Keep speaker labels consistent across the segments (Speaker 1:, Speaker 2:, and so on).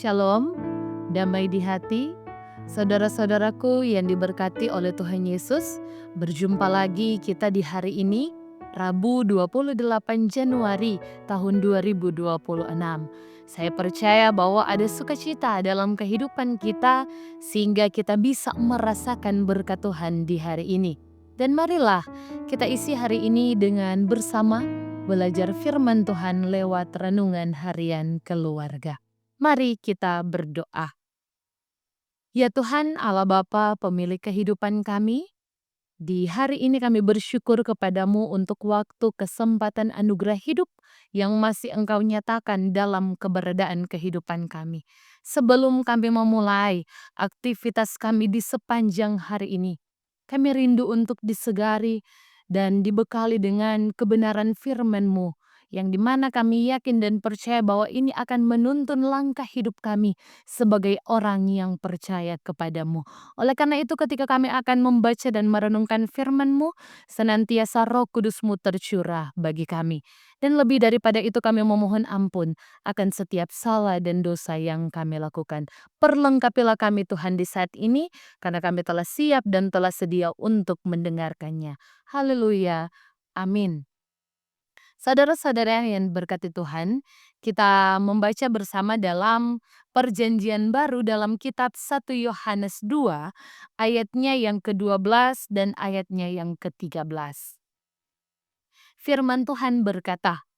Speaker 1: Shalom, damai di hati, saudara-saudaraku yang diberkati oleh Tuhan Yesus. Berjumpa lagi kita di hari ini, Rabu 28 Januari tahun 2026. Saya percaya bahwa ada sukacita dalam kehidupan kita sehingga kita bisa merasakan berkat Tuhan di hari ini. Dan marilah kita isi hari ini dengan bersama belajar firman Tuhan lewat renungan harian keluarga. Mari kita berdoa. Ya Tuhan Allah Bapa pemilik kehidupan kami, di hari ini kami bersyukur kepadamu untuk waktu, kesempatan, anugerah hidup yang masih Engkau nyatakan dalam keberadaan kehidupan kami. Sebelum kami memulai aktivitas kami di sepanjang hari ini, kami rindu untuk disegari dan dibekali dengan kebenaran firman-Mu, yang dimana kami yakin dan percaya bahwa ini akan menuntun langkah hidup kami sebagai orang yang percaya kepadamu. Oleh karena itu ketika kami akan membaca dan merenungkan firman-Mu, senantiasa Roh Kudus-Mu tercurah bagi kami. Dan lebih daripada itu kami memohon ampun akan setiap salah dan dosa yang kami lakukan. Perlengkapilah kami Tuhan di saat ini, karena kami telah siap dan telah sedia untuk mendengarkannya. Haleluya. Amin. Saudara-saudara yang berkati Tuhan, kita membaca bersama dalam Perjanjian Baru dalam kitab 1 Yohanes 2, ayatnya yang ke-12 dan ayatnya yang ke-13. Firman Tuhan berkata,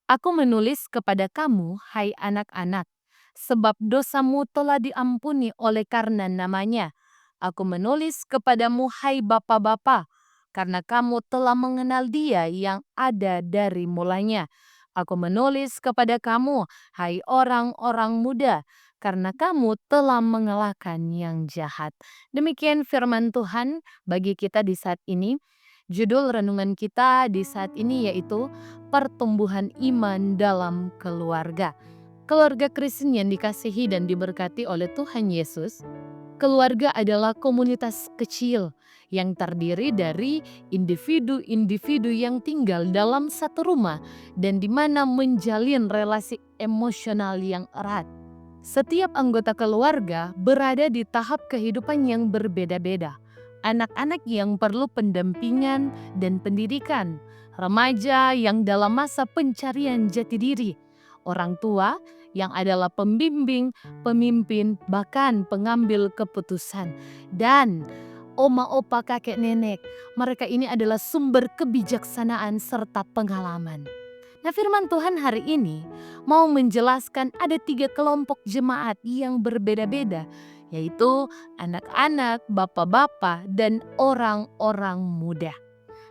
Speaker 1: "Aku menulis kepada kamu, hai anak-anak, sebab dosamu telah diampuni oleh karena namanya. Aku menulis kepadamu, hai bapa-bapa, karena kamu telah mengenal Dia yang ada dari mulanya. Aku menulis kepada kamu, hai orang-orang muda, karena kamu telah mengalahkan yang jahat." Demikian firman Tuhan bagi kita di saat ini. Judul renungan kita di saat ini yaitu pertumbuhan iman dalam keluarga. Keluarga Kristen yang dikasihi dan diberkati oleh Tuhan Yesus, keluarga adalah komunitas kecil yang terdiri dari individu-individu yang tinggal dalam satu rumah dan di mana menjalin relasi emosional yang erat. Setiap anggota keluarga berada di tahap kehidupan yang berbeda-beda. Anak-anak yang perlu pendampingan dan pendidikan, remaja yang dalam masa pencarian jati diri, orang tua yang adalah pembimbing, pemimpin, bahkan pengambil keputusan, dan oma, opa, kakek, nenek. Mereka ini adalah sumber kebijaksanaan serta pengalaman. Nah, firman Tuhan hari ini mau menjelaskan ada 3 kelompok jemaat yang berbeda-beda, yaitu anak-anak, bapak-bapak, dan orang-orang muda.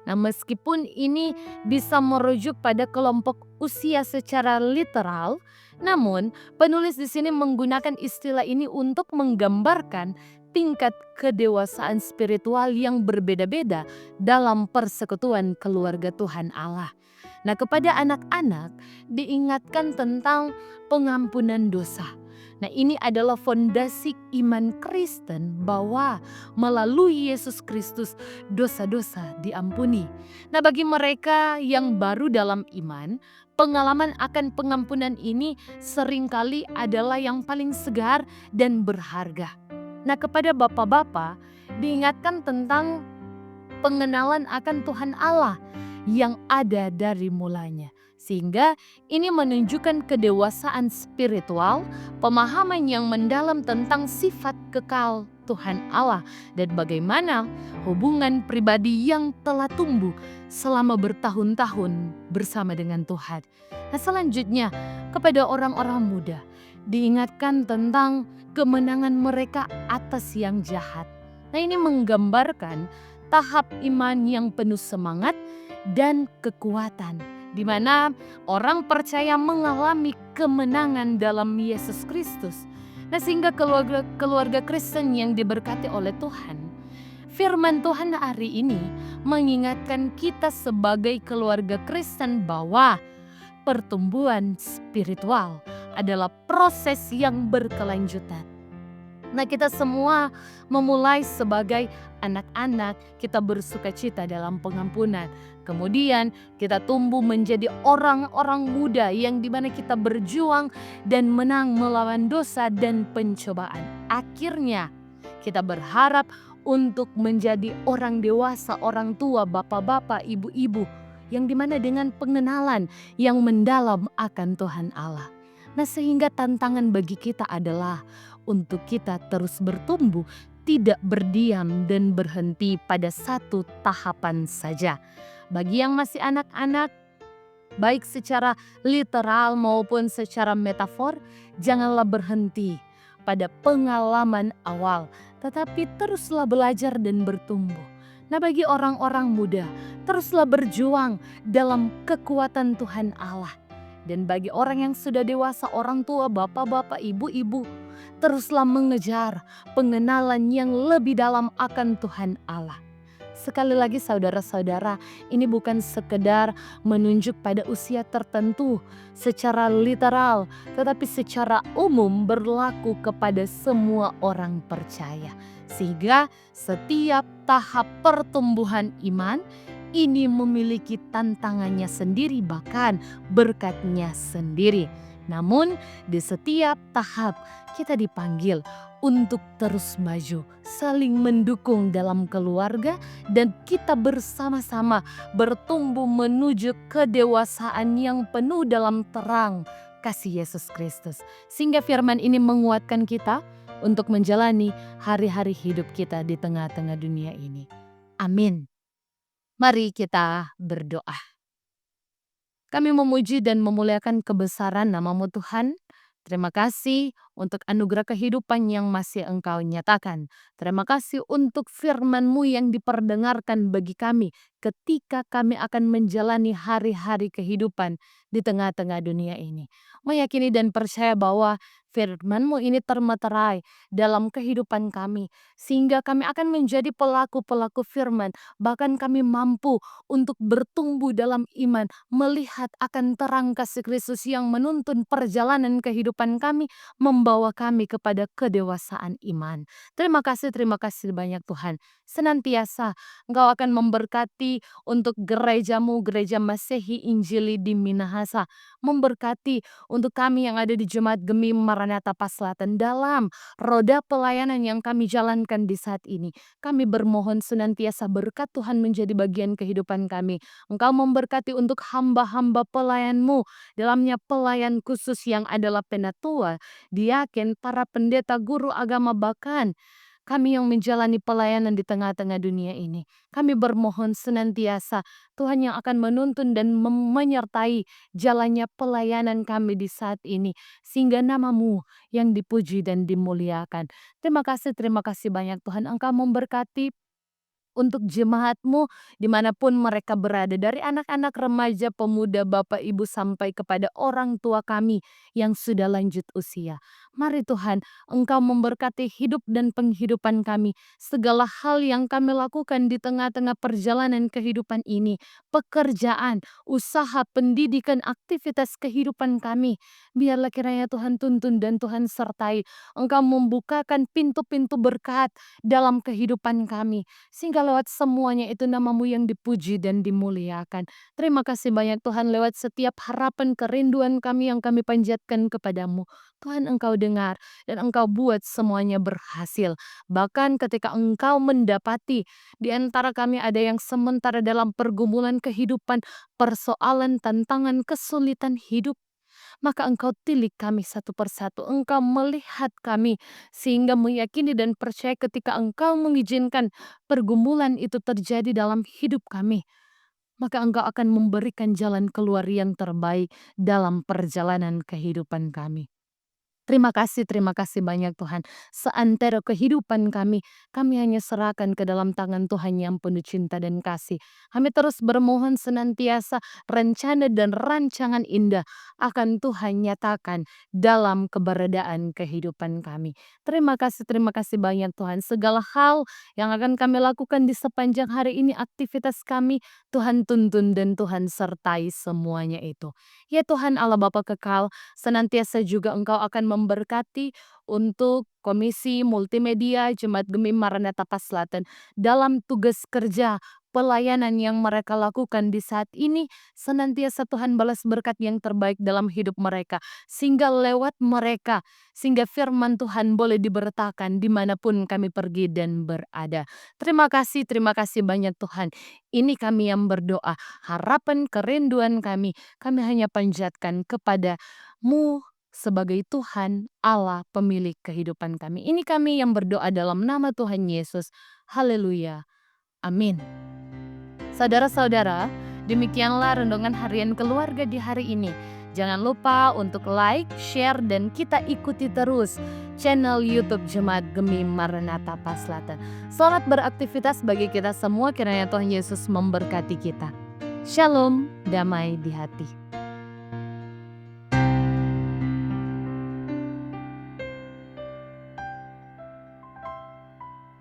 Speaker 1: Nah, meskipun ini bisa merujuk pada kelompok usia secara literal, namun penulis di sini menggunakan istilah ini untuk menggambarkan tingkat kedewasaan spiritual yang berbeda-beda dalam persekutuan keluarga Tuhan Allah. Nah, kepada anak-anak diingatkan tentang pengampunan dosa. Nah, ini adalah fondasi iman Kristen bahwa melalui Yesus Kristus dosa-dosa diampuni. Nah, bagi mereka yang baru dalam iman, pengalaman akan pengampunan ini seringkali adalah yang paling segar dan berharga. Nah, kepada bapak-bapak diingatkan tentang pengenalan akan Tuhan Allah yang ada dari mulanya. Sehingga ini menunjukkan kedewasaan spiritual, pemahaman yang mendalam tentang sifat kekal Tuhan Allah, dan bagaimana hubungan pribadi yang telah tumbuh selama bertahun-tahun bersama dengan Tuhan. Nah, selanjutnya kepada orang-orang muda diingatkan tentang kemenangan mereka atas yang jahat. Nah, ini menggambarkan tahap iman yang penuh semangat dan kekuatan, di mana orang percaya mengalami kemenangan dalam Yesus Kristus. Nah, sehingga keluarga Kristen yang diberkati oleh Tuhan, firman Tuhan hari ini mengingatkan kita sebagai keluarga Kristen bahwa pertumbuhan spiritual adalah proses yang berkelanjutan. Nah, kita semua memulai sebagai anak-anak, kita bersukacita dalam pengampunan. Kemudian kita tumbuh menjadi orang-orang muda yang dimana kita berjuang dan menang melawan dosa dan pencobaan. Akhirnya kita berharap untuk menjadi orang dewasa, orang tua, bapak-bapak, ibu-ibu, yang dimana dengan pengenalan yang mendalam akan Tuhan Allah. Nah, sehingga tantangan bagi kita adalah untuk kita terus bertumbuh, tidak berdiam dan berhenti pada satu tahapan saja. Bagi yang masih anak-anak, baik secara literal maupun secara metafor, janganlah berhenti pada pengalaman awal, tetapi teruslah belajar dan bertumbuh. Nah, bagi orang-orang muda, teruslah berjuang dalam kekuatan Tuhan Allah. Dan bagi orang yang sudah dewasa, orang tua, bapak-bapak, ibu-ibu, teruslah mengejar pengenalan yang lebih dalam akan Tuhan Allah. Sekali lagi saudara-saudara, ini bukan sekedar menunjuk pada usia tertentu secara literal, tetapi secara umum berlaku kepada semua orang percaya. Sehingga setiap tahap pertumbuhan iman ini memiliki tantangannya sendiri, bahkan berkatnya sendiri. Namun di setiap tahap kita dipanggil untuk terus maju, saling mendukung dalam keluarga, dan kita bersama-sama bertumbuh menuju kedewasaan yang penuh dalam terang kasih Yesus Kristus. Sehingga firman ini menguatkan kita untuk menjalani hari-hari hidup kita di tengah-tengah dunia ini. Amin. Mari kita berdoa. Kami memuji dan memuliakan kebesaran nama-Mu Tuhan. Terima kasih untuk anugerah kehidupan yang masih Engkau nyatakan. Terima kasih untuk firman-Mu yang diperdengarkan bagi kami ketika kami akan menjalani hari-hari kehidupan di tengah-tengah dunia ini. Meyakini dan percaya bahwa firman-Mu ini termeterai dalam kehidupan kami, sehingga kami akan menjadi pelaku-pelaku firman, bahkan kami mampu untuk bertumbuh dalam iman, melihat akan terang kasih Kristus yang menuntun perjalanan kehidupan kami, membawa kami kepada kedewasaan iman. Terima kasih banyak Tuhan. Senantiasa Engkau akan memberkati untuk gerejamu, Gereja Masehi Injili di Minahasa. Memberkati untuk kami yang ada di Jemaat Gemi Maranatha Paslatan dalam roda pelayanan yang kami jalankan di saat ini. Kami bermohon senantiasa berkat Tuhan menjadi bagian kehidupan kami. Engkau memberkati untuk hamba-hamba pelayan-Mu, dalamnya pelayan khusus yang adalah penatua, diaken, para pendeta, guru agama, bahkan kami yang menjalani pelayanan di tengah-tengah dunia ini. Kami bermohon senantiasa Tuhan yang akan menuntun dan menyertai jalannya pelayanan kami di saat ini. Sehingga nama-Mu yang dipuji dan dimuliakan. Terima kasih banyak Tuhan. Engkau memberkati untuk jemaat-Mu dimanapun mereka berada, dari anak-anak, remaja, pemuda, bapak, ibu, sampai kepada orang tua kami yang sudah lanjut usia. Mari Tuhan, Engkau memberkati hidup dan penghidupan kami, segala hal yang kami lakukan di tengah-tengah perjalanan kehidupan ini, pekerjaan, usaha, pendidikan, aktivitas kehidupan kami. Biarlah kiranya Tuhan tuntun dan Tuhan sertai. Engkau membukakan pintu-pintu berkat dalam kehidupan kami, sehingga lewat semuanya itu nama-Mu yang dipuji dan dimuliakan. Terima kasih banyak Tuhan, lewat setiap harapan kerinduan kami yang kami panjatkan kepadamu. Tuhan, Engkau dengar dan Engkau buat semuanya berhasil. Bahkan ketika Engkau mendapati di antara kami ada yang sementara dalam pergumulan kehidupan, persoalan, tantangan, kesulitan hidup, maka Engkau tilik kami satu persatu. Engkau melihat kami sehingga meyakini dan percaya ketika Engkau mengizinkan pergumulan itu terjadi dalam hidup kami, maka Engkau akan memberikan jalan keluar yang terbaik dalam perjalanan kehidupan kami. Terima kasih banyak Tuhan. Seantero kehidupan kami hanya serahkan ke dalam tangan Tuhan yang penuh cinta dan kasih. Kami terus bermohon senantiasa rencana dan rancangan indah akan Tuhan nyatakan dalam keberadaan kehidupan kami. Terima kasih banyak Tuhan. Segala hal yang akan kami lakukan di sepanjang hari ini, aktivitas kami, Tuhan tuntun dan Tuhan sertai semuanya itu. Ya Tuhan Allah Bapa kekal, senantiasa juga Engkau akan memberkati untuk Komisi Multimedia Jemaat Gemim Maranatha Pas Selatan dalam tugas kerja pelayanan yang mereka lakukan di saat ini. Senantiasa Tuhan balas berkat yang terbaik dalam hidup mereka, sehingga lewat mereka, sehingga firman Tuhan boleh diberitakan dimanapun kami pergi dan berada. Terima kasih banyak Tuhan. Ini kami yang berdoa, harapan kerinduan kami hanya panjatkan kepada-Mu sebagai Tuhan Allah pemilik kehidupan kami. Ini kami yang berdoa dalam nama Tuhan Yesus. Haleluya. Amin. Saudara-saudara, demikianlah renungan harian keluarga di hari ini. Jangan lupa untuk like, share, dan kita ikuti terus channel YouTube Jemaat Gemim Maranatha Pas Selatan. Selamat beraktivitas bagi kita semua, kiranya Tuhan Yesus memberkati kita. Shalom, damai di hati.